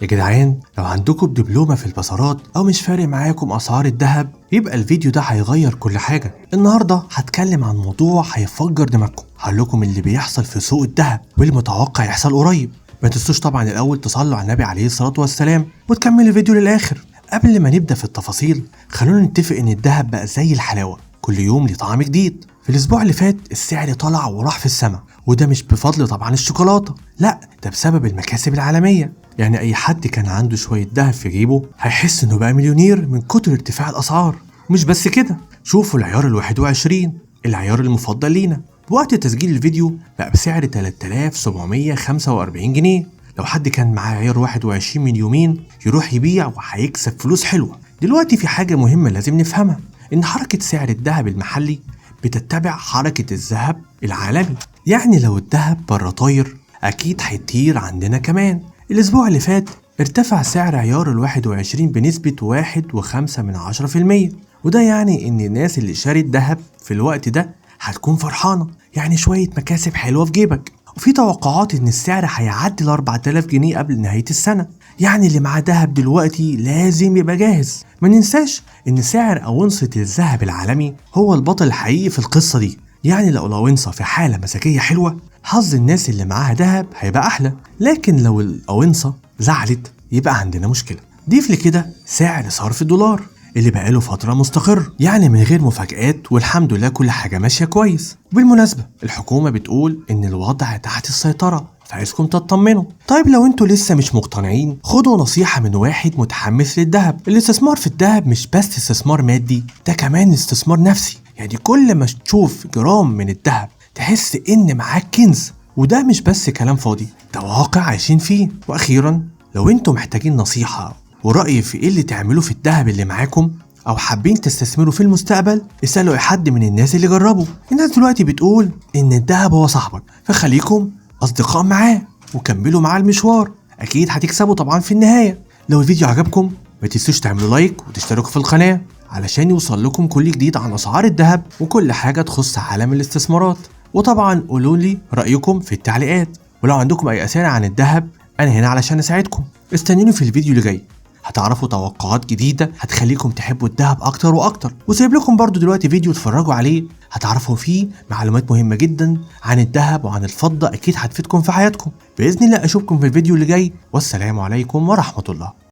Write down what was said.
يا جدعان لو عندكم دبلومة في البصرات أو مش فارق معاكم أسعار الذهب يبقى الفيديو ده هيغير كل حاجة. النهاردة هتكلم عن موضوع هيفجر دماغكم، هقولكم اللي بيحصل في سوق الذهب واللي متوقع يحصل قريب. ما تنسوش طبعا الأول تصلوا على النبي عليه الصلاة والسلام وتكملوا الفيديو للآخر. قبل ما نبدأ في التفاصيل خلونا نتفق إن الذهب بقى زي الحلاوة، كل يوم ليه طعم جديد. في الأسبوع اللي فات السعر طلع وراح في السماء، وده مش بفضل طبعا الشوكولاتة، لا ده بسبب المكاسب العالمية. يعني أي حد كان عنده شوية دهب في جيبه هيحس إنه بقى مليونير من كتر ارتفاع الأسعار. ومش بس كده، شوفوا العيار ال21 العيار المفضل لينا بوقت تسجيل الفيديو بقى بسعر 3745 جنيه. لو حد كان معاه عيار 21 من يومين يروح يبيع وهيكسب فلوس حلوة. دلوقتي في حاجة مهمة لازم نفهمها، إن حركة سعر الذهب المحلي بتتبع حركة الذهب العالمي. يعني لو الذهب بره طاير أكيد هيطير عندنا كمان. الأسبوع اللي فات ارتفع سعر عيار ال21 بنسبة 1.5%، وده يعني إن الناس اللي شارت ذهب في الوقت ده هتكون فرحانة، يعني شوية مكاسب حلوة في جيبك. وفي توقعات إن السعر هيعدي 4000 جنيه قبل نهاية السنة، يعني اللي معاه دهب دلوقتي لازم يبقى جاهز. ما ننساش إن سعر أونصة الذهب العالمي هو البطل الحقيقي في القصة دي. يعني لو الأونصة في حالة مزاجية حلوة حظ الناس اللي معاها دهب هيبقى أحلى، لكن لو الأونصة زعلت يبقى عندنا مشكلة. ضيف لكده سعر صرف الدولار اللي بقاله فترة مستقر، يعني من غير مفاجآت، والحمد لله كل حاجة ماشية كويس. وبالمناسبة الحكومة بتقول إن الوضع تحت السيطرة، فعايزكم تطمنوا. طيب لو انتوا لسه مش مقتنعين خدوا نصيحة من واحد متحمس للذهب. الاستثمار في الذهب مش بس استثمار مادي، ده كمان استثمار نفسي. يعني كل ما تشوف جرام من الذهب تحس إن معاك كنز، وده مش بس كلام فاضي، ده واقع عايشين فيه. وأخيرا لو انتوا محتاجين نصيحة ورأي في ايه اللي تعملوه في الذهب اللي معاكم او حابين تستثمروا في المستقبل اسألوا اي حد من الناس اللي جربوا. الناس دلوقتي بتقول ان الذهب هو صاحبك، فخليكم اصدقاء معاه وكملوا معاه المشوار، اكيد هتكسبوا طبعا في النهاية. لو الفيديو عجبكم ما تنسوش تعملوا لايك وتشتركوا في القناة علشان يوصل لكم كل جديد عن اسعار الذهب وكل حاجة تخص عالم الاستثمارات. وطبعا قولوا لي رأيكم في التعليقات، ولو عندكم اي اسئلة عن الذهب انا هنا علشان اساعدكم. استنوني في الفيديو اللي جاي، هتعرفوا توقعات جديدة هتخليكم تحبوا الذهب اكتر واكتر. وسايب لكم برضو دلوقتي فيديو تتفرجوا عليه هتعرفوا فيه معلومات مهمة جدا عن الذهب وعن الفضة، اكيد هتفيدكم في حياتكم. باذن الله اشوفكم في الفيديو اللي جاي، والسلام عليكم ورحمة الله.